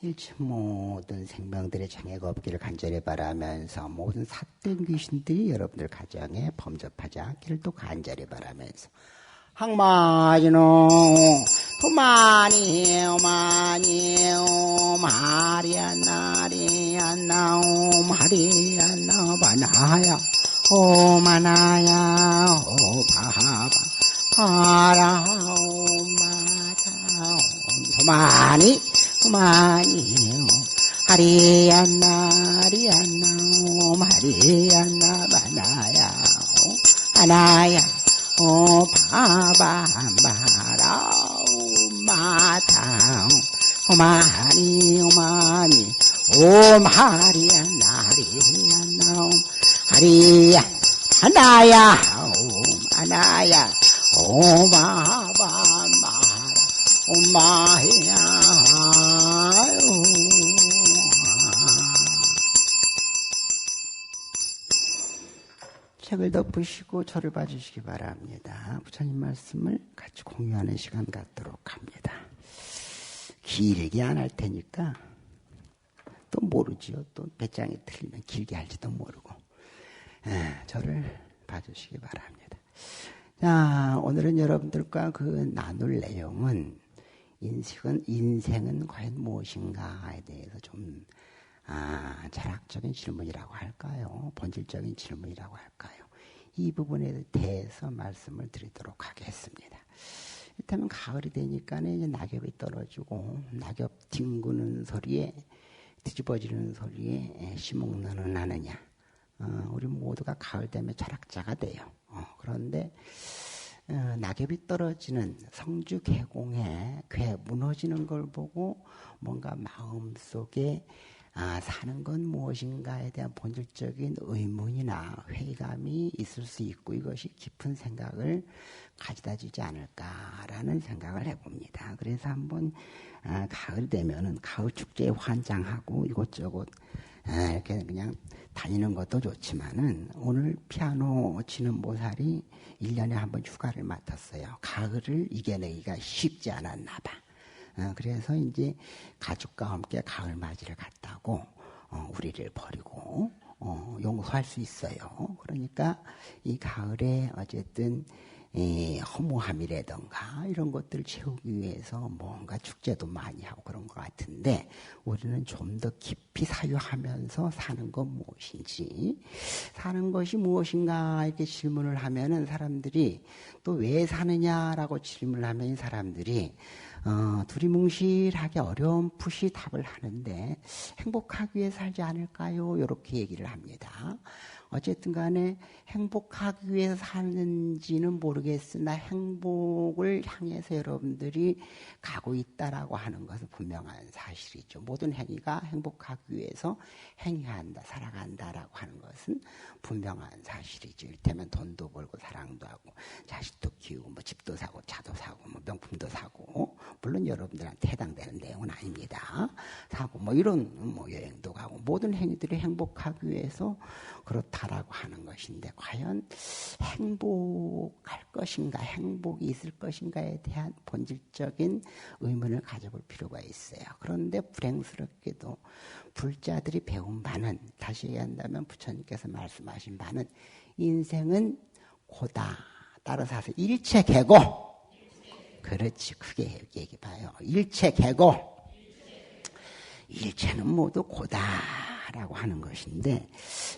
일체 모든 생명들의 장애가 없기를 간절히 바라면서 모든 삿된 귀신들이 여러분들 가정에 범접하지 않기를 또 간절히 바라면서 항마지노 도마니오 마니오 마리아 나리아 나오 마리아 나바나야 오마나야 오바바 바라오마다 도마니 도마니오 하리안나리안나 오마리안나바나야 아나야 오 바바마라 오마타 오마니 오마니 오마리안나리안나 하리야 하나야 오마나야 오바바마라 오마야 책을 덮으시고 저를 봐주시기 바랍니다. 부처님 말씀을 같이 공유하는 시간 갖도록 합니다. 길게 안 할 테니까 또 모르지요. 또 배짱이 틀리면 길게 할지도 모르고 저를 봐주시기 바랍니다. 자, 오늘은 여러분들과 그 나눌 내용은 인생은 과연 무엇인가에 대해서 좀 철학적인 질문이라고 할까요? 본질적인 질문이라고 할까요? 이 부분에 대해서 말씀을 드리도록 하겠습니다. 일단은 가을이 되니까 이제 낙엽이 떨어지고 낙엽 뒹구는 소리에 뒤집어지는 소리에 시목너는 하느냐. 우리 모두가 가을 되면 철학자가 돼요. 그런데 낙엽이 떨어지는 성주 계공에 괴 무너지는 걸 보고 뭔가 마음속에 사는 건 무엇인가에 대한 본질적인 의문이나 회의감이 있을 수 있고 이것이 깊은 생각을 가져다 주지 않을까라는 생각을 해봅니다. 그래서 한번 가을 되면은 가을 축제에 환장하고 이곳저곳 이렇게 그냥 다니는 것도 좋지만은 오늘 피아노 치는 모살이 1년에 한 번 휴가를 맡았어요. 가을을 이겨내기가 쉽지 않았나 봐. 그래서 이제 가족과 함께 가을 맞이를 갔다고 우리를 버리고 용서할 수 있어요. 그러니까 이 가을에 어쨌든 허무함이라던가 이런 것들을 채우기 위해서 뭔가 축제도 많이 하고 그런 것 같은데 우리는 좀 더 깊이 사유하면서 사는 건 무엇인지 사는 것이 무엇인가 이렇게 질문을 하면은 사람들이 또 왜 사느냐라고 질문을 하면 사람들이 두리뭉실하게 어렴풋이 답을 하는데 행복하기 위해 살지 않을까요? 이렇게 얘기를 합니다. 어쨌든 간에 행복하기 위해서 사는지는 모르겠으나 행복을 향해서 여러분들이 가고 있다라고 하는 것은 분명한 사실이죠. 모든 행위가 행복하기 위해서 행위한다, 살아간다라고 하는 것은 분명한 사실이죠. 이를테면 돈도 벌고 사랑도 하고 자식도 키우고 뭐 집도 사고 차도 사고 뭐 명품도 사고 물론 여러분들한테 해당되는 내용은 아닙니다. 사고 뭐 이런 뭐 여행도 가고 모든 행위들이 행복하기 위해서 그렇다라고 하는 것인데 과연 행복할 것인가 행복이 있을 것인가에 대한 본질적인 의문을 가져볼 필요가 있어요. 그런데 불행스럽게도 불자들이 배운 바는 다시 얘기한다면 부처님께서 말씀하신 바는 인생은 고다. 따라서 하세요. 일체계고 그렇지 크게 얘기해봐요. 일체계고 일체는 모두 고다라고 하는 것인데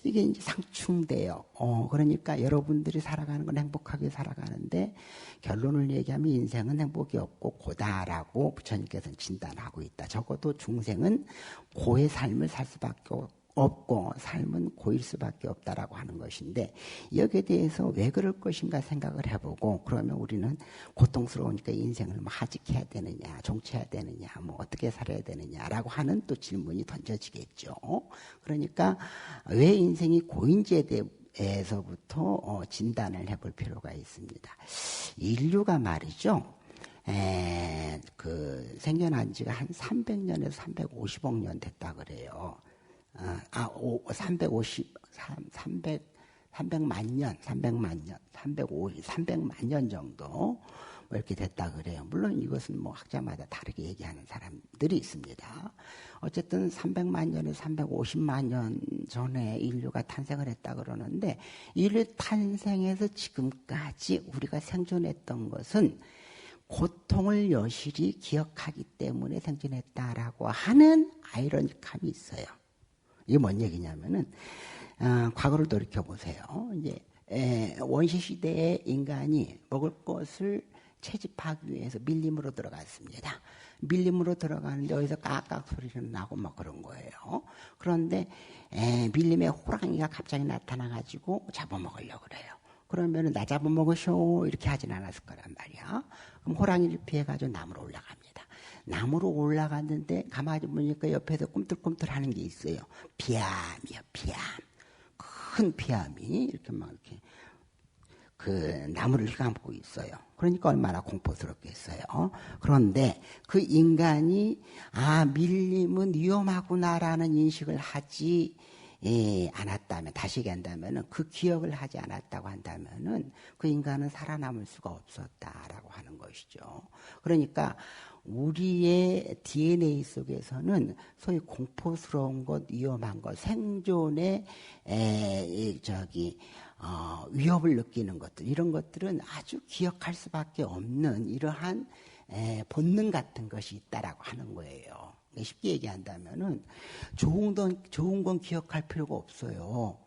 이게 이제 상충돼요. 그러니까 여러분들이 살아가는 건 행복하게 살아가는데 결론을 얘기하면 인생은 행복이 없고 고다라고 부처님께서는 진단하고 있다. 적어도 중생은 고의 삶을 살 수밖에 없고 삶은 고일 수밖에 없다라고 하는 것인데 여기에 대해서 왜 그럴 것인가 생각을 해보고 그러면 우리는 고통스러우니까 인생을 뭐 하직해야 되느냐 종치해야 되느냐 뭐 어떻게 살아야 되느냐라고 하는 또 질문이 던져지겠죠. 그러니까 왜 인생이 고인지에 대해서부터 진단을 해볼 필요가 있습니다. 인류가 말이죠. 생겨난 지가 한 300년에서 350억 년 됐다 그래요. 300만 년, 300만 년 정도 뭐 이렇게 됐다 그래요. 물론 이것은 뭐 학자마다 다르게 얘기하는 사람들이 있습니다. 어쨌든 300만 년에서 350만 년 전에 인류가 탄생을 했다 그러는데 인류 탄생에서 지금까지 우리가 생존했던 것은 고통을 여실히 기억하기 때문에 생존했다라고 하는 아이러니함이 있어요. 이게 뭔 얘기냐면은 과거를 돌이켜 보세요. 이제 원시 시대의 인간이 먹을 것을 채집하기 위해서 밀림으로 들어갔습니다. 밀림으로 들어가는데 어디서 깍깍 소리는 나고 막 그런 거예요. 그런데 밀림에 호랑이가 갑자기 나타나가지고 잡아먹으려고 그래요. 그러면은 나 잡아먹으쇼 이렇게 하진 않았을 거란 말이야. 그럼 호랑이를 피해가지고 나무로 올라갑니다. 나무로 올라갔는데 가만히 보니까 옆에서 꿈틀꿈틀하는 게 있어요. 비암이요, 비암. 큰 비암이 이렇게 막 이렇게 그 나무를 휘감고 있어요. 그러니까 얼마나 공포스럽겠어요. 그런데 그 인간이 밀림은 위험하구나라는 인식을 하지 않았다면, 다시 얘기한다면은 그 기억을 하지 않았다고 한다면은 그 인간은 살아남을 수가 없었다라고 하는 것이죠. 그러니까 우리의 DNA 속에서는 소위 공포스러운 것, 위험한 것, 생존의 위협을 느끼는 것들, 이런 것들은 아주 기억할 수밖에 없는 이러한 본능 같은 것이 있다라고 하는 거예요. 쉽게 얘기한다면은 좋은 건 기억할 필요가 없어요.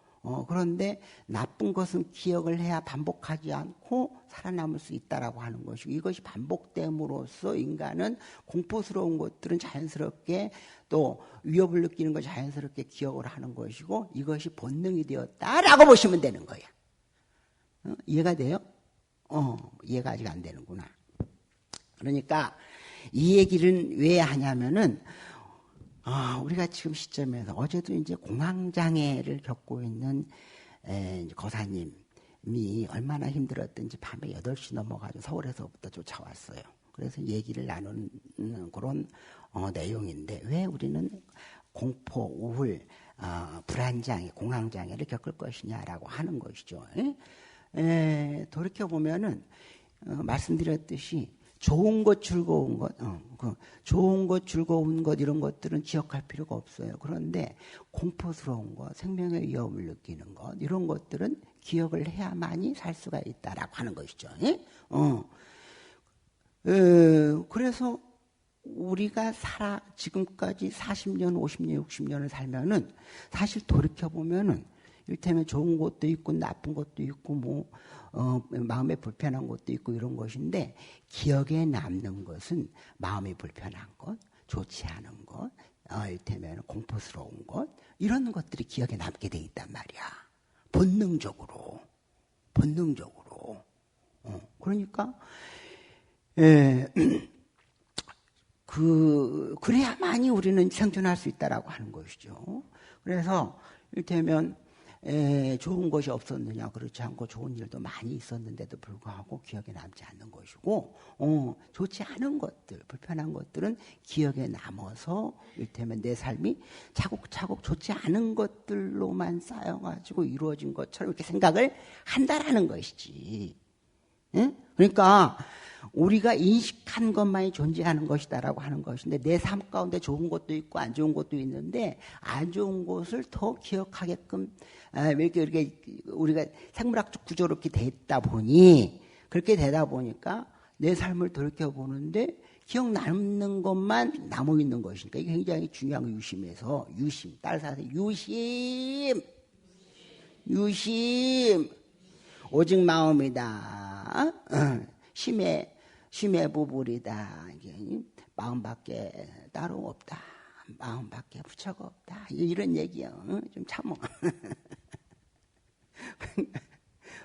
그런데 나쁜 것은 기억을 해야 반복하지 않고 살아남을 수 있다라고 하는 것이고, 이것이 반복됨으로써 인간은 공포스러운 것들은 자연스럽게, 또 위협을 느끼는 것 자연스럽게 기억을 하는 것이고, 이것이 본능이 되었다라고 보시면 되는 거예요. 이해가 돼요? 이해가 아직 안 되는구나. 그러니까 이 얘기를 왜 하냐면은 우리가 지금 시점에서, 어제도 이제 공황장애를 겪고 있는 거사님이 얼마나 힘들었든지 밤에 8시 넘어가지고 서울에서부터 쫓아왔어요. 그래서 얘기를 나누는 그런 내용인데, 왜 우리는 공포, 우울, 불안장애, 공황장애를 겪을 것이냐라고 하는 것이죠. 돌이켜보면은 말씀드렸듯이 좋은 것, 즐거운 것, 좋은 것, 즐거운 것, 이런 것들은 기억할 필요가 없어요. 그런데 공포스러운 것, 생명의 위협을 느끼는 것, 이런 것들은 기억을 해야만이 살 수가 있다라고 하는 것이죠. 그래서 우리가 지금까지 40년, 50년, 60년을 살면은 사실 돌이켜보면은 이를테면 좋은 것도 있고 나쁜 것도 있고 마음에 불편한 것도 있고 이런 것인데, 기억에 남는 것은 마음이 불편한 것, 좋지 않은 것, 이를테면 공포스러운 것, 이런 것들이 기억에 남게 돼 있단 말이야. 본능적으로. 그러니까 그래야만이 우리는 생존할 수 있다라고 하는 것이죠. 그래서 이를테면 좋은 것이 없었느냐, 그렇지 않고 좋은 일도 많이 있었는데도 불구하고 기억에 남지 않는 것이고, 좋지 않은 것들, 불편한 것들은 기억에 남아서 이를테면 내 삶이 차곡차곡 좋지 않은 것들로만 쌓여가지고 이루어진 것처럼 이렇게 생각을 한다라는 것이지. 응? 그러니까 우리가 인식한 것만이 존재하는 것이다라고 하는 것인데, 내 삶 가운데 좋은 것도 있고 안 좋은 것도 있는데, 안 좋은 것을 더 기억하게끔 이렇게 우리가 생물학적 구조로 이렇게 됐다 보니, 그렇게 되다 보니까 내 삶을 돌이켜보는데 기억 남는 것만 남아 있는 것이니까, 이게 굉장히 중요한 유심에서, 따라서 유심 오직 마음이다. 심해 부불이다. 마음밖에 따로 없다. 마음밖에 부처가 없다. 이런 얘기요. 좀 참어.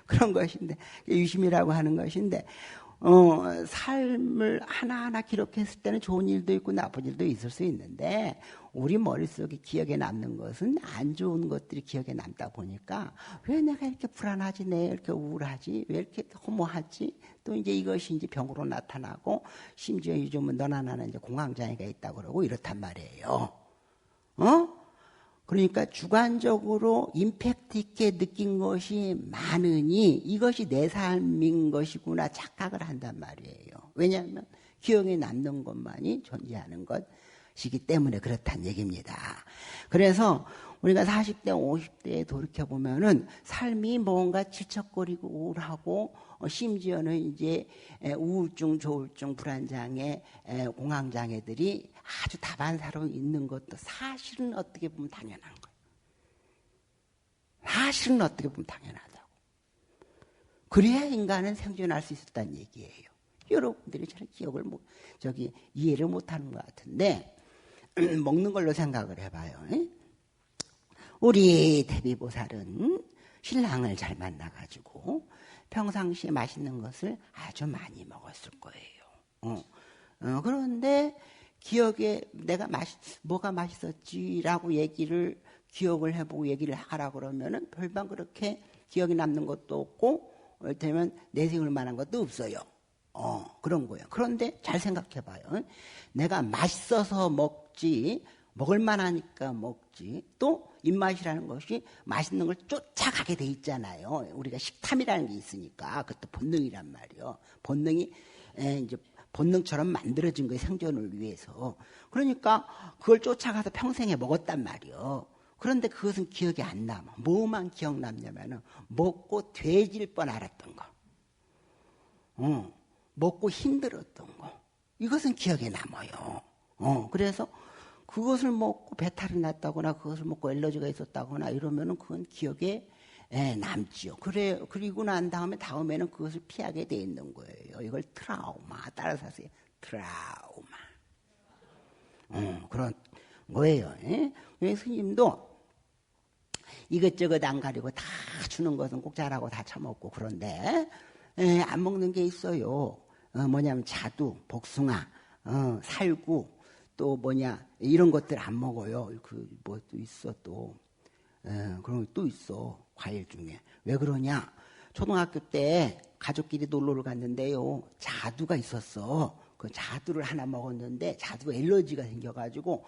그런 것인데, 유심이라고 하는 것인데, 삶을 하나하나 기록했을 때는 좋은 일도 있고 나쁜 일도 있을 수 있는데, 우리 머릿속에 기억에 남는 것은 안 좋은 것들이 기억에 남다 보니까, 왜 내가 이렇게 불안하지, 내 이렇게 우울하지, 왜 이렇게 허무하지, 또 이제 이것이 이제 병으로 나타나고, 심지어 요즘은 너나 나는 이제 공황장애가 있다고 그러고 이렇단 말이에요. 그러니까 주관적으로 임팩트 있게 느낀 것이 많으니 이것이 내 삶인 것이구나 착각을 한단 말이에요. 왜냐하면 기억에 남는 것만이 존재하는 것, 시기 때문에 그렇다는 얘기입니다. 그래서 우리가 40대, 50대에 돌이켜보면은 삶이 뭔가 질척거리고 우울하고 심지어는 이제 우울증, 조울증, 불안장애, 공황장애들이 아주 다반사로 있는 것도 사실은 어떻게 보면 당연한 거예요. 사실은 어떻게 보면 당연하다고. 그래야 인간은 생존할 수 있었다는 얘기예요. 여러분들이 잘 기억을 이해를 못하는 것 같은데 먹는 걸로 생각을 해봐요. 우리 대비보살은 신랑을 잘 만나가지고 평상시에 맛있는 것을 아주 많이 먹었을 거예요. 그런데 기억에 내가 뭐가 맛있었지라고 기억을 해보고 얘기를 하라 그러면은 별반 그렇게 기억이 남는 것도 없고, 되면 내세울 만한 것도 없어요. 그런 거예요. 그런데 잘 생각해봐요. 내가 맛있어서 먹지, 먹을만하니까 먹지, 또 입맛이라는 것이 맛있는 걸 쫓아가게 돼 있잖아요. 우리가 식탐이라는 게 있으니까. 그것도 본능이란 말이에요. 본능이 이제 본능처럼 만들어진 거예요. 생존을 위해서. 그러니까 그걸 쫓아가서 평생에 먹었단 말이에요. 그런데 그것은 기억이 안 남아. 뭐만 기억 남냐면은 먹고 돼질 뻔 알았던 거. 먹고 힘들었던 거. 이것은 기억에 남아요. 그래서 그것을 먹고 배탈이 났다거나 그것을 먹고 엘러지가 있었다거나 이러면은 그건 기억에 남지요. 그리고 난 다음에는 그것을 피하게 돼 있는 거예요. 이걸 트라우마. 따라서 하세요. 트라우마. 그런 거예요. 스님도 이것저것 안 가리고 다 주는 것은 꼭 잘하고 다 처먹고 그런데 안 먹는 게 있어요. 뭐냐면 자두, 복숭아, 살구, 또 이런 것들 안 먹어요. 뭐 또 있어 또. 그런 게 또 있어. 과일 중에. 왜 그러냐? 초등학교 때 가족끼리 놀러를 갔는데요. 자두가 있었어. 그 자두를 하나 먹었는데 자두 엘러지가 생겨가지고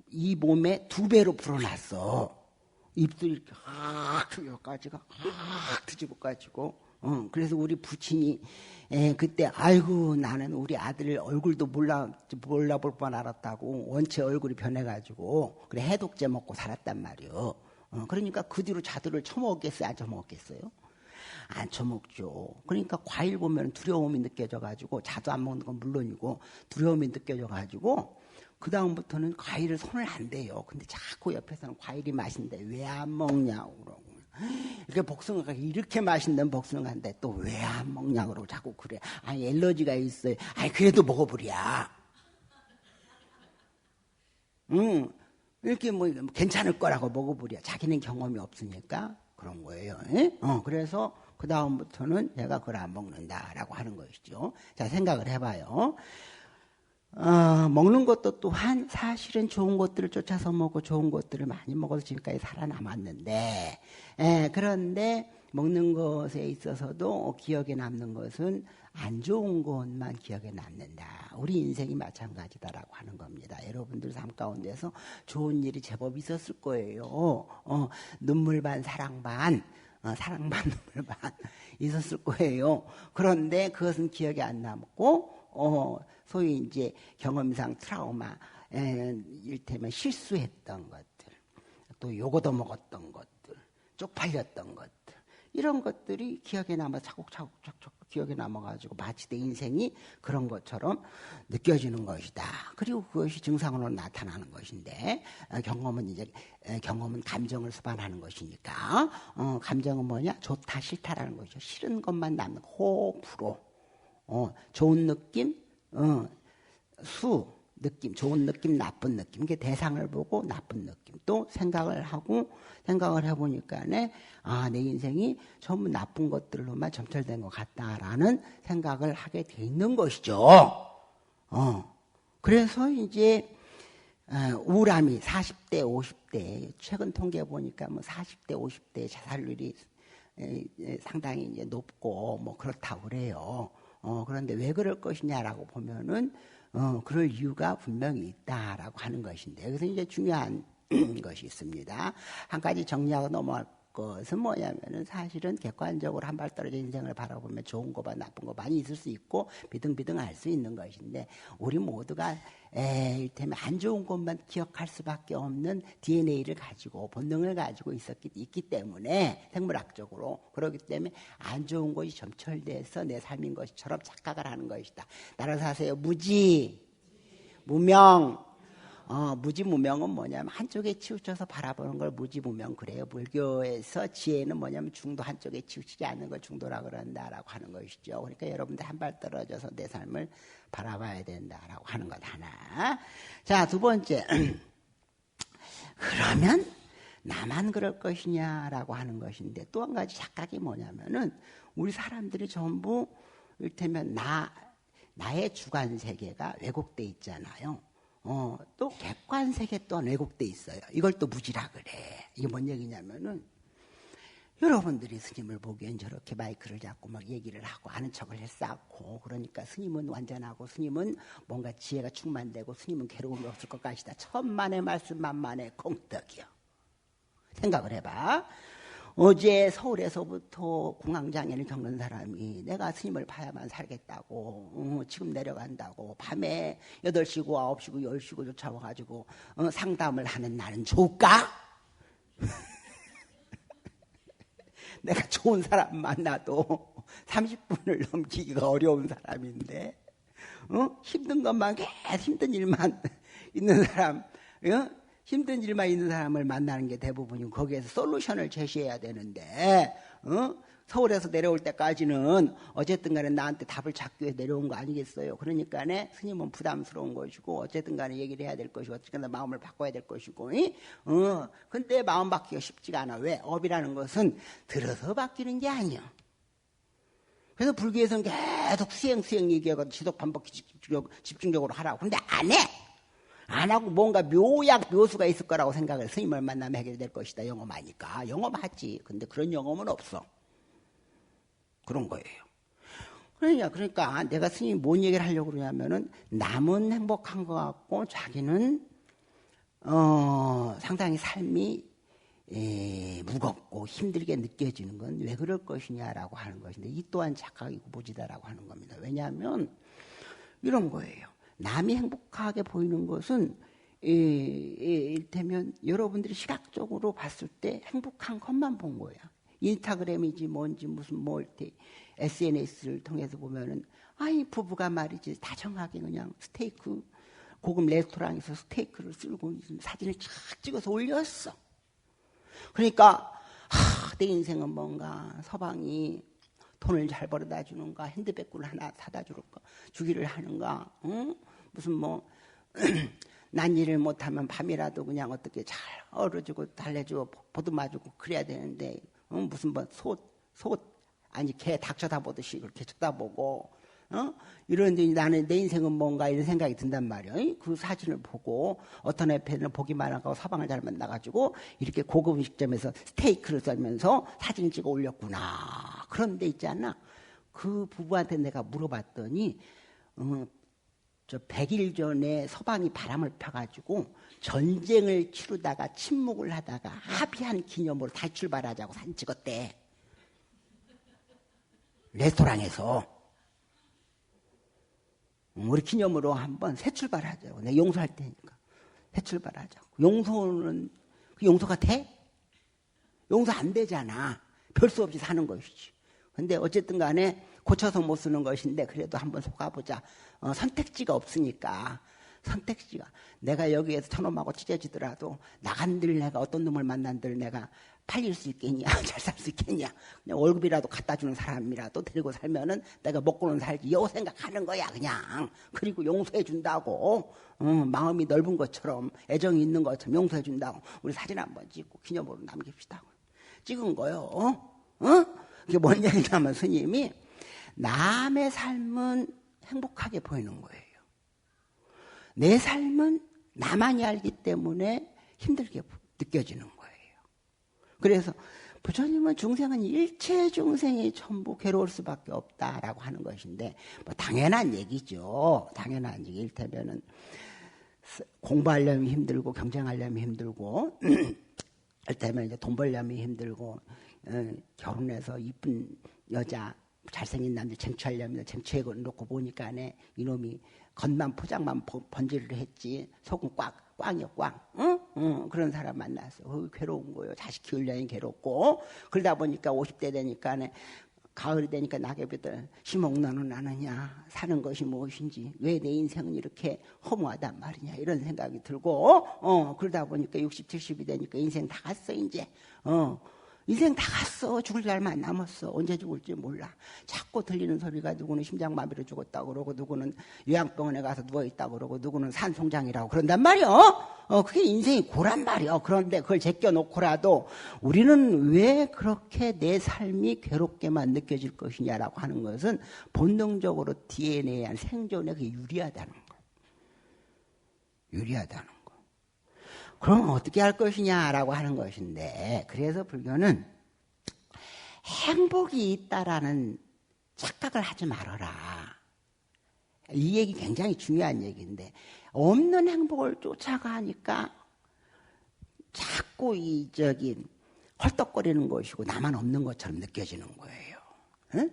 이 몸에 2배로 불어났어. 입술이 이렇게 확 트여가지고 확 뒤집어가지고. 그래서 우리 부친이 그때 아이고 나는 우리 아들 얼굴도 몰라볼 뻔 알았다고 원체 얼굴이 변해가지고 그래 해독제 먹고 살았단 말이요. 그러니까 그 뒤로 자두를 처먹겠어요? 안 처먹겠어요? 안 처먹죠. 그러니까 과일 보면 두려움이 느껴져가지고 자두 안 먹는 건 물론이고 두려움이 느껴져가지고 그 다음부터는 과일을 손을 안 대요. 근데 자꾸 옆에서는 과일이 맛있는데 왜 안 먹냐고 그러고. 이렇게 복숭아가 이렇게 맛있는 복숭아인데 또 왜 안 먹냐고 그러고 자꾸 그래. 아니 엘러지가 있어요. 아니 그래도 먹어보랴. 이렇게 괜찮을 거라고 먹어보랴. 자기는 경험이 없으니까 그런 거예요. 그래서 그 다음부터는 내가 그걸 안 먹는다라고 하는 것이죠. 자 생각을 해봐요. 먹는 것도 또한 사실은 좋은 것들을 쫓아서 먹고 좋은 것들을 많이 먹어서 지금까지 살아남았는데, 그런데 먹는 것에 있어서도 기억에 남는 것은 안 좋은 것만 기억에 남는다. 우리 인생이 마찬가지다라고 하는 겁니다. 여러분들 삶 가운데서 좋은 일이 제법 있었을 거예요. 눈물 반 사랑 반, 사랑 반 눈물 반 있었을 거예요. 그런데 그것은 기억에 안 남고 소위 이제 경험상 트라우마, 이를테면 실수했던 것들, 또 요거도 먹었던 것들, 쪽팔렸던 것들, 이런 것들이 기억에 남아 차곡차곡 기억에 남아가지고 마치 내 인생이 그런 것처럼 느껴지는 것이다. 그리고 그것이 증상으로 나타나는 것인데 경험은 감정을 수반하는 것이니까 감정은 뭐냐? 좋다 싫다라는 것이죠. 싫은 것만 남는 호불호. 좋은 느낌, 느낌, 좋은 느낌, 나쁜 느낌. 이게 대상을 보고 나쁜 느낌. 또 생각을 해보니까, 내 인생이 전부 나쁜 것들로만 점철된 것 같다라는 생각을 하게 돼 있는 것이죠. 그래서 이제, 우울함이 40대, 50대, 최근 통계 보니까 40대, 50대 자살률이 상당히 이제 높고, 그렇다고 그래요. 그런데 왜 그럴 것이냐라고 보면은, 그럴 이유가 분명히 있다라고 하는 것인데, 여기서 이제 중요한 것이 있습니다. 한 가지 정리하고 것은 뭐냐면은 사실은 객관적으로 한 발 떨어진 인생을 바라보면 좋은 거와 나쁜 거 많이 있을 수 있고 비등비등 알 수 있는 것인데 우리 모두가 이를테면 안 좋은 것만 기억할 수밖에 없는 DNA를 가지고 본능을 가지고 있기 때문에 생물학적으로 그렇기 때문에 안 좋은 것이 점철돼서 내 삶인 것처럼 착각을 하는 것이다. 따라서 하세요. 무지, 무명. 무지무명은 뭐냐면 한쪽에 치우쳐서 바라보는 걸 무지무명 그래요. 불교에서 지혜는 뭐냐면 중도 한쪽에 치우치지 않는 걸 중도라고 그런다라고 하는 것이죠. 그러니까 여러분들 한 발 떨어져서 내 삶을 바라봐야 된다라고 하는 것 하나. 자, 두 번째. 그러면 나만 그럴 것이냐라고 하는 것인데 또 한 가지 착각이 뭐냐면은 우리 사람들이 전부 이를테면 나의 주관 세계가 왜곡돼 있잖아요. 또 객관 세계 또한 왜곡돼 있어요. 이걸 또 무지라 그래. 이게 뭔 얘기냐면은 여러분들이 스님을 보기엔 저렇게 마이크를 잡고 막 얘기를 하고 아는 척을 했었고 그러니까 스님은 완전하고 스님은 뭔가 지혜가 충만되고 스님은 괴로움이 없을 것 같이다. 천만의 말씀 만만의 공덕이요. 생각을 해봐. 어제 서울에서부터 공황장애를 겪는 사람이 내가 스님을 봐야만 살겠다고 지금 내려간다고 밤에 8시고 9시고 10시고 쫓아와가지고 상담을 하는 나는 좋을까? 내가 좋은 사람 만나도 30분을 넘기기가 어려운 사람인데 힘든 것만 계속 힘든 일만 있는 사람 힘든 일만 있는 사람을 만나는 게 대부분이고 거기에서 솔루션을 제시해야 되는데 서울에서 내려올 때까지는 어쨌든 간에 나한테 답을 찾기 위해 내려온 거 아니겠어요. 그러니까 스님은 부담스러운 것이고 어쨌든 간에 얘기를 해야 될 것이고 어쨌든 간에 마음을 바꿔야 될 것이고 근데 마음 바뀌기가 쉽지가 않아. 왜? 업이라는 것은 들어서 바뀌는 게 아니야. 그래서 불교에서는 계속 수행 얘기하고 지속 반복 집중적으로 하라고. 근데 안 해. 안 하고 뭔가 묘수가 있을 거라고 생각을 스님을 만나면 해결될 것이다. 영험하니까. 영험하지. 근데 그런 영험은 없어. 그런 거예요. 그러니까 내가 스님이 뭔 얘기를 하려고 그러냐면은 남은 행복한 것 같고 자기는 상당히 삶이 무겁고 힘들게 느껴지는 건 왜 그럴 것이냐라고 하는 것인데 이 또한 착각이고 무지다라고 하는 겁니다. 왜냐하면 이런 거예요. 남이 행복하게 보이는 것은 이를테면 여러분들이 시각적으로 봤을 때 행복한 것만 본 거예요. 인스타그램이지 뭔지 무슨 SNS를 통해서 보면은 아이 부부가 말이지 다정하게 그냥 스테이크 고급 레스토랑에서 스테이크를 쓸고 사진을 쫙 찍어서 올렸어. 그러니까 내 인생은 뭔가 서방이 돈을 잘 벌어다 주는가 핸드백을 하나 사다 주기를 하는가 무슨 난 일을 못하면 밤이라도 그냥 어떻게 잘 얼어주고 달래주고 보듬어주고 그래야 되는데 무슨 아니 개 닭 쳐다보듯이 그렇게 쳐다보고 이런데 나는 내 인생은 뭔가 이런 생각이 든단 말이야. 그 사진을 보고 어떤 애는 보기만 하고 서방을 잘 만나가지고 이렇게 고급 음식점에서 스테이크를 썰면서 사진 찍어 올렸구나. 그런데 있잖아. 그 부부한테 내가 물어봤더니 저 100일 전에 서방이 바람을 펴가지고 전쟁을 치르다가 침묵을 하다가 합의한 기념으로 다시 출발하자고 사진 찍었대. 레스토랑에서. 우리 기념으로 한번 새 출발하자고. 내가 용서할 테니까. 새 출발하자고. 용서가 돼? 용서 안 되잖아. 별 수 없이 사는 것이지. 근데 어쨌든 간에 고쳐서 못 쓰는 것인데 그래도 한번 속아보자. 선택지가 없으니까. 선택지가. 내가 여기에서 저놈하고 찢어지더라도 나간들 내가 어떤 놈을 만난들 내가 팔릴 수 있겠냐, 잘 살 수 있겠냐. 그냥 월급이라도 갖다 주는 사람이라도 데리고 살면은 내가 먹고는 살지. 요 생각하는 거야, 그냥. 그리고 용서해 준다고. 마음이 넓은 것처럼, 애정이 있는 것처럼 용서해 준다고. 우리 사진 한번 찍고 기념으로 남깁시다. 찍은 거요. 그게 뭔 얘기냐면 스님이 남의 삶은 행복하게 보이는 거예요. 내 삶은 나만이 알기 때문에 힘들게 느껴지는 거예요. 그래서 부처님은 중생은 일체 중생이 전부 괴로울 수밖에 없다라고 하는 것인데 당연한 얘기죠. 당연한 얘기. 일테면은 공부하려면 힘들고 경쟁하려면 힘들고 그렇다면 이제 돈 벌려면 힘들고, 결혼해서 이쁜 여자, 잘생긴 남자 쟁취하려면 쟁취해 놓고 보니까 이놈이 겉만 포장만 번지를 했지 속은 꽝이요 꽝. 응? 그런 사람 만났어. 괴로운 거예요. 자식 키우려니 괴롭고. 그러다 보니까 50대 되니까 가을이 되니까 낙엽이들 시목나는 나느냐, 사는 것이 무엇인지, 왜 내 인생은 이렇게 허무하단 말이냐, 이런 생각이 들고, 그러다 보니까 60, 70이 되니까 인생 다 갔어, 이제. 인생 다 갔어. 죽을 날만 남았어. 언제 죽을지 몰라. 자꾸 들리는 소리가 누구는 심장마비로 죽었다고 그러고, 누구는 요양병원에 가서 누워있다고 그러고, 누구는 산송장이라고 그런단 말이야. 그게 인생이 고란 말이야. 그런데 그걸 제껴놓고라도 우리는 왜 그렇게 내 삶이 괴롭게만 느껴질 것이냐라고 하는 것은 본능적으로 DNA에 한 생존에 그게 유리하다는 거. 유리하다는 거. 그럼 어떻게 할 것이냐라고 하는 것인데, 그래서 불교는 행복이 있다라는 착각을 하지 말아라. 이 얘기 굉장히 중요한 얘기인데, 없는 행복을 쫓아가니까 자꾸 헐떡거리는 것이고 나만 없는 것처럼 느껴지는 거예요. 응?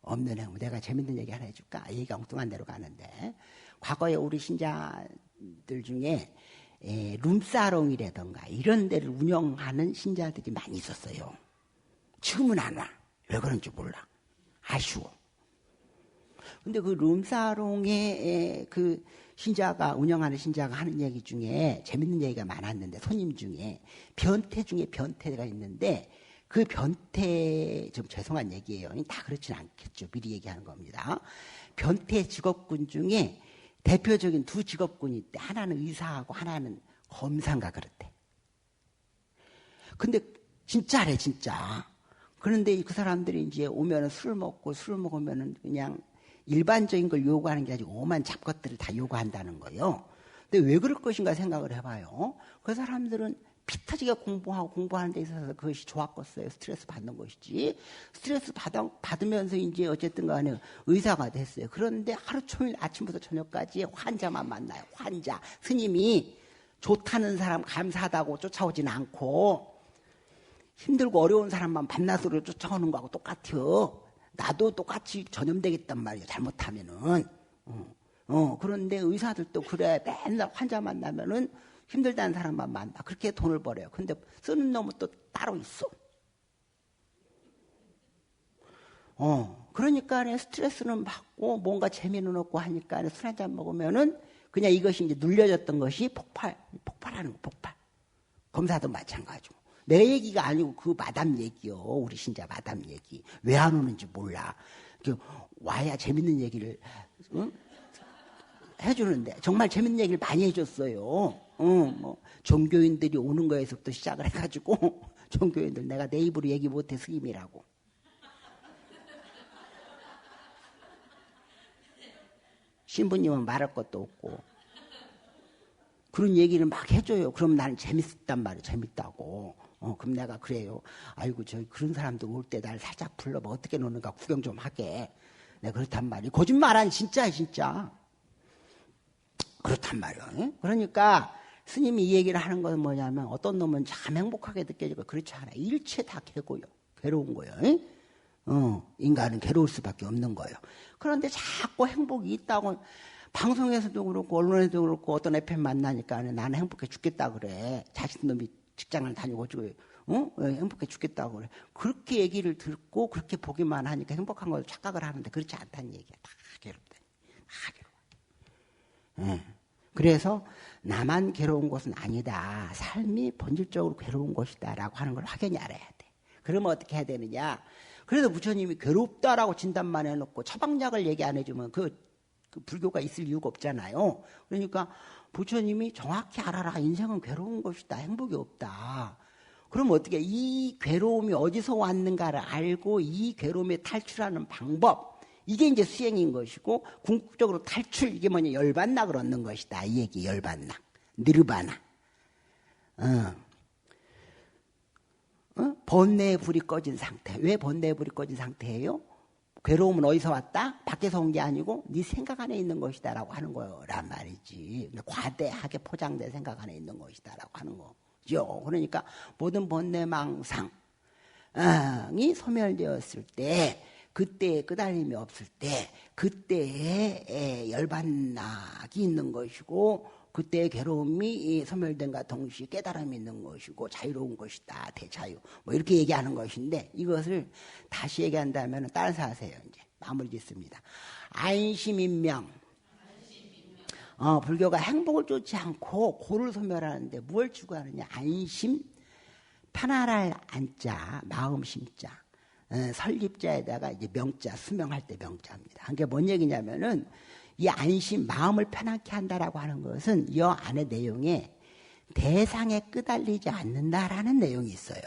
없는 행복. 내가 재밌는 얘기 하나 해줄까? 얘기가 엉뚱한 데로 가는데, 과거에 우리 신자들 중에 룸사롱이라던가 이런 데를 운영하는 신자들이 많이 있었어요. 지금은 안 와. 왜 그런지 몰라. 아쉬워. 근데 그 룸사롱에 그 운영하는 신자가 하는 얘기 중에 재밌는 얘기가 많았는데, 손님 중에 변태 중에 변태가 있는데, 그 변태, 좀 죄송한 얘기예요. 다 그렇진 않겠죠. 미리 얘기하는 겁니다. 변태 직업군 중에 대표적인 두 직업군이 있대. 하나는 의사하고 하나는 검사인가 그렇대. 근데 진짜래, 진짜. 그런데 그 사람들이 이제 오면은 술 먹으면은 그냥 일반적인 걸 요구하는 게 아니고 오만 잡것들을 다 요구한다는 거예요. 근데 왜 그럴 것인가 생각을 해봐요. 그 사람들은 피 터지게 공부하는 데 있어서 그것이 좋았겠어요. 스트레스 받는 것이지. 스트레스 받으면서 이제 어쨌든 간에 의사가 됐어요. 그런데 하루 종일 아침부터 저녁까지 환자만 만나요. 환자. 스님이 좋다는 사람 감사하다고 쫓아오진 않고, 힘들고 어려운 사람만 밤낮으로 쫓아오는 거하고 똑같아요. 나도 똑같이 전염되겠단 말이에요. 잘못하면은. 그런데 의사들도 그래. 맨날 환자 만나면은 힘들다는 사람만 만나. 그렇게 돈을 벌어요. 근데 쓰는 놈은 또 따로 있어. 그러니까 스트레스는 받고 뭔가 재미는 없고 하니까 술 한잔 먹으면은 그냥 이것이 이제 눌려졌던 것이 폭발하는 거, 폭발. 검사도 마찬가지고. 내 얘기가 아니고 그 마담 얘기요. 우리 신자 마담 얘기. 왜 안 오는지 몰라. 와야 재밌는 얘기를, 응? 해주는데 정말 재밌는 얘기를 많이 해줬어요. 종교인들이 오는 거에서부터 시작을 해가지고 종교인들 내가 내 입으로 얘기 못해 스님이라고. 신부님은 말할 것도 없고 그런 얘기를 막 해줘요. 그럼 나는 재밌단 말이에요. 재밌다고. 그럼 내가 그래요. 아이고 저기 그런 사람도 올 때 날 살짝 불러봐. 어떻게 노는가 구경 좀 하게. 내가 그렇단 말이에요. 거짓말 아니 진짜야 진짜. 그렇단 말이에요. 그러니까 스님이 이 얘기를 하는 것은 뭐냐면, 어떤 놈은 참 행복하게 느껴지고 그렇지 않아. 일체 다 괴고요. 괴로운 거예요. 인간은 괴로울 수밖에 없는 거예요. 그런데 자꾸 행복이 있다고 방송에서도 그렇고 언론에도 그렇고 어떤 FM 만나니까 나는 행복해 죽겠다 그래. 자식 놈이 직장을 다니고 행복해 죽겠다고 그래. 그렇게 얘기를 듣고 그렇게 보기만 하니까 행복한 걸 착각을 하는데 그렇지 않다는 얘기야. 다 괴롭다. 다 괴로워. 그래서 나만 괴로운 것은 아니다. 삶이 본질적으로 괴로운 것이다 라고 하는 걸 확연히 알아야 돼. 그러면 어떻게 해야 되느냐. 그래도 부처님이 괴롭다라고 진단만 해놓고 처방약을 얘기 안 해주면 그 불교가 있을 이유가 없잖아요. 그러니까 부처님이 정확히 알아라. 인생은 괴로운 것이다. 행복이 없다. 그럼 어떻게 이 괴로움이 어디서 왔는가를 알고 이 괴로움에 탈출하는 방법, 이게 이제 수행인 것이고, 궁극적으로 탈출, 이게 뭐냐, 열반낙을 얻는 것이다. 이 얘기, 열반낙. 니르바나. 번뇌의 불이 꺼진 상태. 왜 번뇌의 불이 꺼진 상태예요? 괴로움은 어디서 왔다? 밖에서 온 게 아니고 네 생각 안에 있는 것이다 라고 하는 거란 말이지. 과대하게 포장된 생각 안에 있는 것이다 라고 하는 거. 있죠. 그러니까 모든 본내망상이 소멸되었을 때, 그때의 끄달림이 없을 때, 그때의 열반락이 있는 것이고, 그때의 괴로움이 소멸된과 동시에 깨달음이 있는 것이고 자유로운 것이다. 대자유. 뭐 이렇게 얘기하는 것인데, 이것을 다시 얘기한다면 따라서 하세요. 이제 마무리 짓습니다. 안심인명. 불교가 행복을 쫓지 않고 고를 소멸하는데 무엇을 추구하느냐? 안심, 편안할 안자, 마음 심자, 설립자에다가 이제 명자, 수명할 때 명자입니다. 그게 뭔 얘기냐면은 이 안심, 마음을 편안케 한다라고 하는 것은 이 안의 내용에 대상에 끄달리지 않는다라는 내용이 있어요.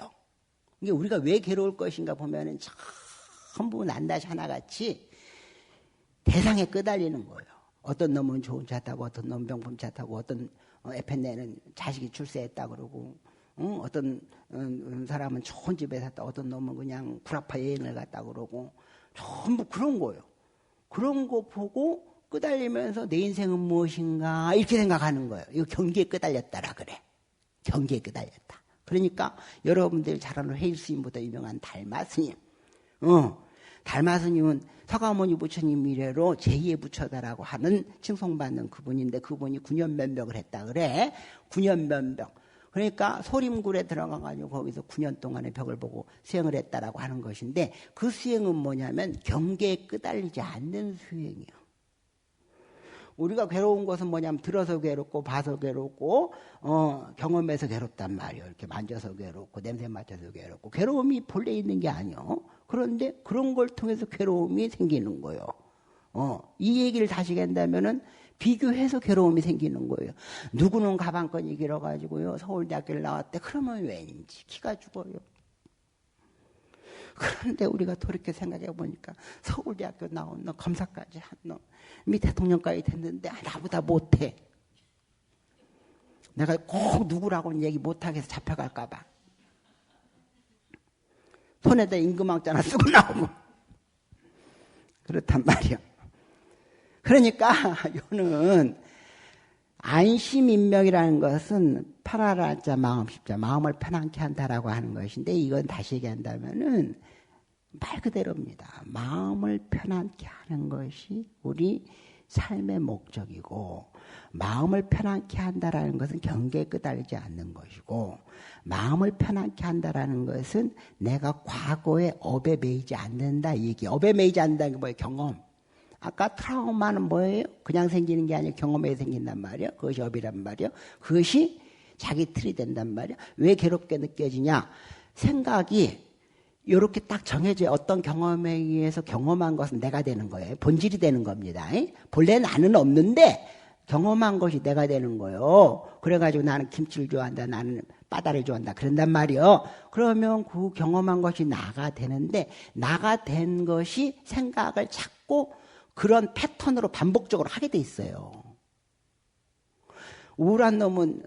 이게 우리가 왜 괴로울 것인가 보면은 전부 난다시 하나같이 대상에 끄달리는 거예요. 어떤 놈은 좋은 차 타고, 어떤 놈은 명품 차 타고, 어떤 에펜네는 자식이 출세했다 그러고, 어떤 사람은 좋은 집에 샀다, 어떤 놈은 그냥 구라파 여행을 갔다 그러고, 전부 그런 거예요. 그런 거 보고 끄달리면서 내 인생은 무엇인가 이렇게 생각하는 거예요. 이거 경계에 끄달렸다라 그래. 경계에 끄달렸다. 그러니까 여러분들이 잘 아는 회일스님보다 유명한 달마 스님. 달마 스님은 서가모니 부처님 이래로 제2의 부처다라고 하는 칭송받는 그분인데, 그분이 9년 면벽을 했다 그래. 9년 면벽. 그러니까 소림굴에 들어가가지고 거기서 9년 동안의 벽을 보고 수행을 했다라고 하는 것인데, 그 수행은 뭐냐면 경계에 끄달리지 않는 수행이에요. 우리가 괴로운 것은 뭐냐면 들어서 괴롭고 봐서 괴롭고 경험해서 괴롭단 말이에요. 이렇게 만져서 괴롭고 냄새 맡아서 괴롭고, 괴로움이 본래 있는 게 아니에요. 그런데 그런 걸 통해서 괴로움이 생기는 거예요. 이 얘기를 다시 한다면은 비교해서 괴로움이 생기는 거예요. 누구는 가방끈이 길어가지고요 서울대학교를 나왔대. 그러면 왠지 키가 죽어요. 그런데 우리가 돌이켜 생각해 보니까 서울대학교 나온 놈, 검사까지 한 놈, 미 대통령까지 됐는데 나보다 못해. 내가 꼭 누구라고는 얘기 못하겠어. 잡혀갈까 봐. 손에다 임금왕자 하나 쓰고 나오고. 그렇단 말이야. 그러니까 이거는 안심인명이라는 것은 편안할 자, 마음 십자, 마음을 편안케 한다라고 하는 것인데, 이건 다시 얘기한다면은 말 그대로입니다. 마음을 편안케 하는 것이 우리 삶의 목적이고, 마음을 편안케 한다라는 것은 경계에 끄달리지 않는 것이고, 마음을 편안케 한다라는 것은 내가 과거의 업에 매이지 않는다 이 얘기. 업에 매이지 않는다는 게 뭐예요? 경험. 아까 트라우마는 뭐예요? 그냥 생기는 게 아니라 경험에 생긴단 말이에요. 그것이 업이란 말이에요. 그것이 자기 틀이 된단 말이에요. 왜 괴롭게 느껴지냐? 생각이 이렇게 딱 정해져. 어떤 경험에 의해서 경험한 것은 내가 되는 거예요. 본질이 되는 겁니다. 본래 나는 없는데 경험한 것이 내가 되는 거예요. 그래가지고 나는 김치를 좋아한다, 나는 바다를 좋아한다 그런단 말이에요. 그러면 그 경험한 것이 나가 되는데, 나가 된 것이 생각을 찾고 그런 패턴으로 반복적으로 하게 돼 있어요. 우울한 놈은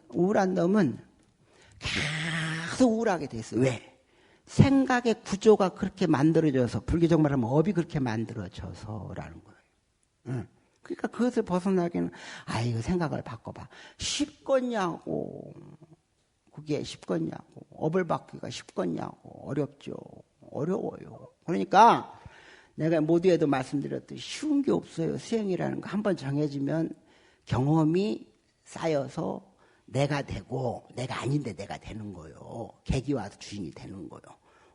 계속 우울하게 돼 있어요. 왜? 생각의 구조가 그렇게 만들어져서, 불교적 말하면 업이 그렇게 만들어져서라는 거예요. 그러니까 그것을 벗어나기는, 이거 생각을 바꿔봐. 쉽겠냐고. 그게 쉽겠냐고. 업을 바꾸기가 쉽겠냐고. 어렵죠. 어려워요. 그러니까 내가 모두에도 말씀드렸듯이 쉬운 게 없어요. 수행이라는 거 한번 정해지면 경험이 쌓여서 내가 되고, 내가 아닌데 내가 되는 거예요. 객이 와서 주인이 되는 거예요.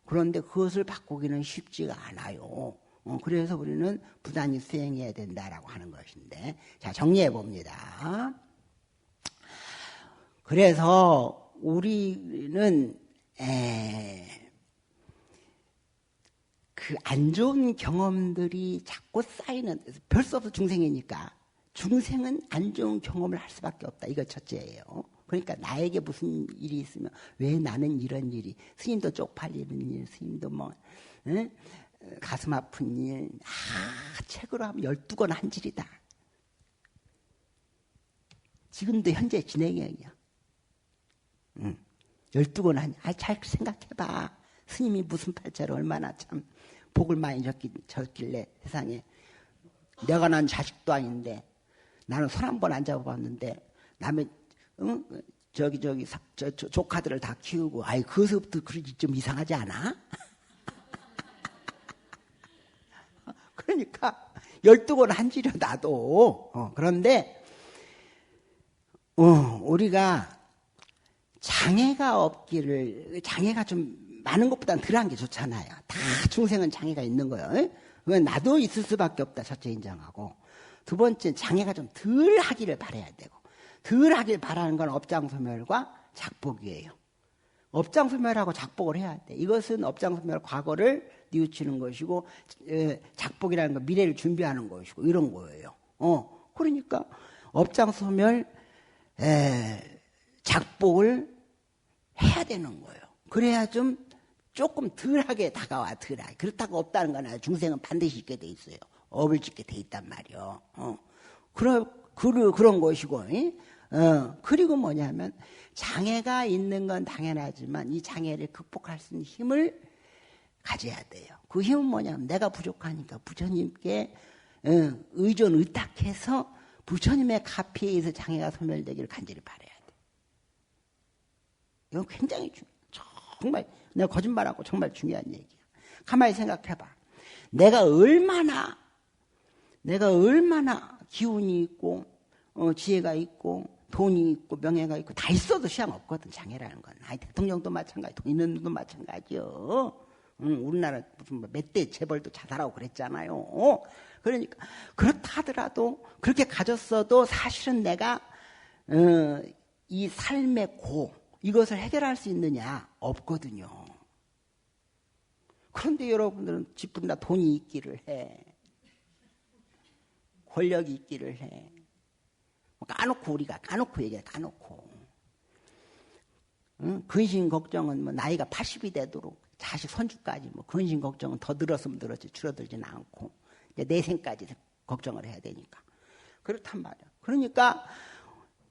그런데 그것을 바꾸기는 쉽지가 않아요. 그래서 우리는 부단히 수행해야 된다라고 하는 것인데, 자, 정리해 봅니다. 그래서 우리는 그 안 좋은 경험들이 자꾸 쌓이는, 별 수 없어 중생이니까. 중생은 안 좋은 경험을 할 수밖에 없다. 이거 첫째예요. 그러니까 나에게 무슨 일이 있으면 왜 나는 이런 일이, 스님도 쪽팔리는 일, 스님도 뭐 가슴 아픈 일, 책으로 하면 12권 한 질이다. 지금도 현재 진행형이야. 12권 한, 잘 생각해봐. 스님이 무슨 팔자를 얼마나 참 복을 많이 줬길래 세상에. 내가 난 자식도 아닌데, 나는 손 한 번 안 잡아봤는데, 남의 조카들을 다 키우고, 아이, 그것부터 그러지 좀 이상하지 않아? 그러니까, 12권 한지려 나도. 그런데, 우리가 장애가 좀 많은 것보다는 덜한 게 좋잖아요. 다 중생은 장애가 있는 거예요. 그건 나도 있을 수밖에 없다. 첫째 인정하고. 두 번째, 장애가 좀 덜 하기를 바라야 되고. 덜 하길 바라는 건 업장소멸과 작복이에요. 업장소멸하고 작복을 해야 돼. 이것은 업장소멸 과거를 뉘우치는 것이고, 작복이라는 건 미래를 준비하는 것이고, 이런 거예요. 그러니까 업장소멸, 작복을 해야 되는 거예요. 그래야 좀 조금 덜하게 다가와, 덜하게. 그렇다고 없다는 건 아니에요. 중생은 반드시 있게 돼 있어요. 업을 짓게 돼 있단 말이요. 그런 것이고, 그리고 뭐냐면, 장애가 있는 건 당연하지만, 이 장애를 극복할 수 있는 힘을 가져야 돼요. 그 힘은 뭐냐면, 내가 부족하니까 부처님께 의존, 의탁해서 부처님의 가피에 의해서 장애가 소멸되기를 간절히 바라야 돼. 이건 굉장히 정말, 내가 거짓말하고 정말 중요한 얘기야. 가만히 생각해봐. 내가 얼마나 기운이 있고, 지혜가 있고, 돈이 있고, 명예가 있고, 다 있어도 소용없거든, 장애라는 건. 아니, 대통령도 마찬가지, 돈 있는 놈도 마찬가지요. 우리나라 무슨 몇 대 재벌도 자살하고 그랬잖아요. 그러니까, 그렇다 하더라도, 그렇게 가졌어도 사실은 내가, 이 삶의 이것을 해결할 수 있느냐? 없거든요. 그런데 여러분들은 집뿐다 돈이 있기를 해. 권력이 있기를 해. 우리가 까놓고 얘기해, 까놓고. 근심 걱정은 뭐 나이가 80이 되도록 자식 손주까지 뭐 근심 걱정은 더 늘었으면 늘었지 줄어들지는 않고 이제 내 생까지 걱정을 해야 되니까. 그렇단 말이야. 그러니까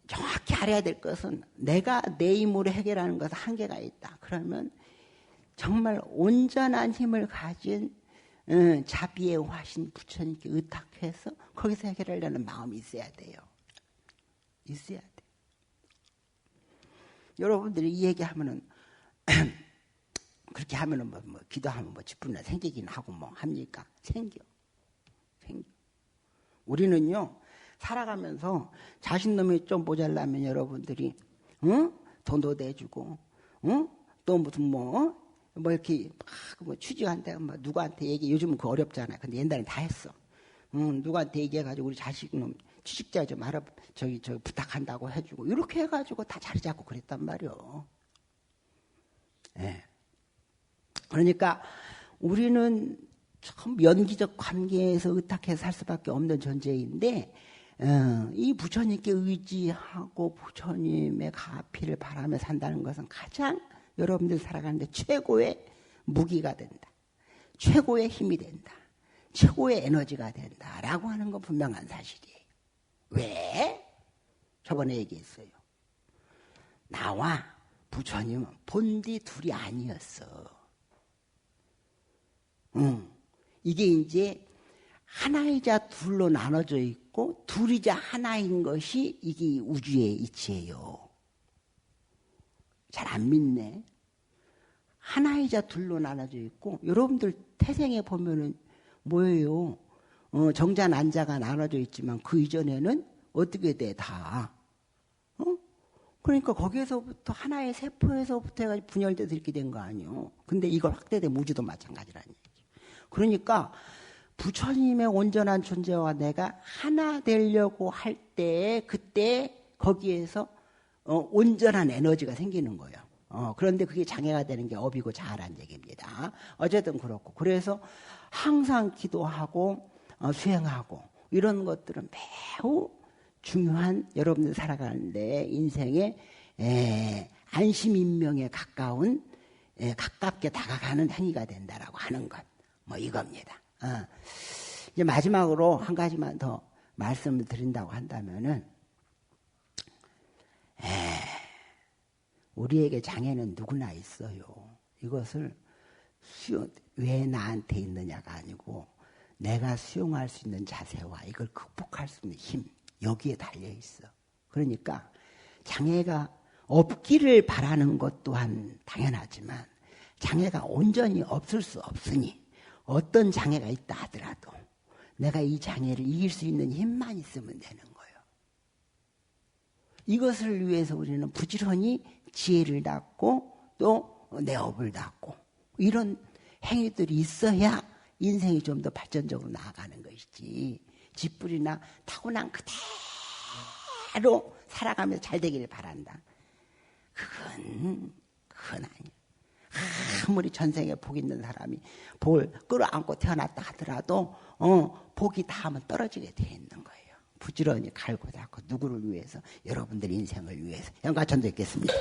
정확히 알아야 될 것은 내가 내 힘으로 해결하는 것은 한계가 있다. 그러면 정말 온전한 힘을 가진 자비의 화신 부처님께 의탁해서 거기서 해결하려는 마음이 있어야 돼요. 있어야 돼. 여러분들이 이 얘기하면은 그렇게 하면은 뭐 기도하면 뭐 직분이나 생기긴 하고 뭐 합니까? 생겨. 우리는요 살아가면서 자신놈이 좀 모자라면 여러분들이 돈도 내주고 또 무슨 뭐 이렇게 막 취직한다 뭐 누구한테 얘기 요즘은 그거 어렵잖아요. 근데 옛날엔 다 했어. 누구한테 얘기해가지고 우리 자식놈 취직자 좀 저기 부탁한다고 해주고 이렇게 해가지고 다 자리 잡고 그랬단 말이요. 네. 그러니까 우리는 참 연기적 관계에서 의탁해서 살 수밖에 없는 존재인데 이 부처님께 의지하고 부처님의 가피를 바라며 산다는 것은 가장 여러분들 살아가는데 최고의 무기가 된다. 최고의 힘이 된다. 최고의 에너지가 된다라고 하는 건 분명한 사실이에요. 왜? 저번에 얘기했어요. 나와 부처님은 본디 둘이 아니었어. 이게 이제 하나이자 둘로 나눠져 있고 둘이자 하나인 것이 이게 우주의 이치예요. 잘 안 믿네. 하나이자 둘로 나눠져 있고 여러분들 태생에 보면은 뭐예요? 정자 난자가 나눠져 있지만 그 이전에는 어떻게 돼? 다. 그러니까 거기에서부터 하나의 세포에서부터 해가지고 분열돼서 이렇게 된 거 아니에요. 근데 이걸 확대된 우주도 마찬가지라는 얘기죠. 그러니까 부처님의 온전한 존재와 내가 하나 되려고 할 때 그때 거기에서 온전한 에너지가 생기는 거예요. 그런데 그게 장애가 되는 게 업이고 자아란 얘기입니다. 어쨌든 그렇고 그래서 항상 기도하고 수행하고 이런 것들은 매우 중요한 여러분들 살아가는데 인생의 안심인명에 가까운 가깝게 다가가는 행위가 된다라고 하는 것 뭐 이겁니다. 이제 마지막으로 한 가지만 더 말씀을 드린다고 한다면은 우리에게 장애는 누구나 있어요. 이것을 왜 나한테 있느냐가 아니고 내가 수용할 수 있는 자세와 이걸 극복할 수 있는 힘 여기에 달려 있어. 그러니까 장애가 없기를 바라는 것 또한 당연하지만 장애가 온전히 없을 수 없으니 어떤 장애가 있다 하더라도 내가 이 장애를 이길 수 있는 힘만 있으면 되는 거예요. 이것을 위해서 우리는 부지런히 지혜를 닦고 또 내 업을 닦고 이런 행위들이 있어야 인생이 좀 더 발전적으로 나아가는 것이지 쥐뿔이나 타고난 그대로 살아가면서 잘 되기를 바란다. 그건 아니야. 아무리 전생에 복 있는 사람이 복을 끌어안고 태어났다 하더라도 복이 닿으면 떨어지게 돼 있는 거예요. 부지런히 갈고 닦고 누구를 위해서? 여러분들 인생을 위해서. 영광 전도했겠습니다.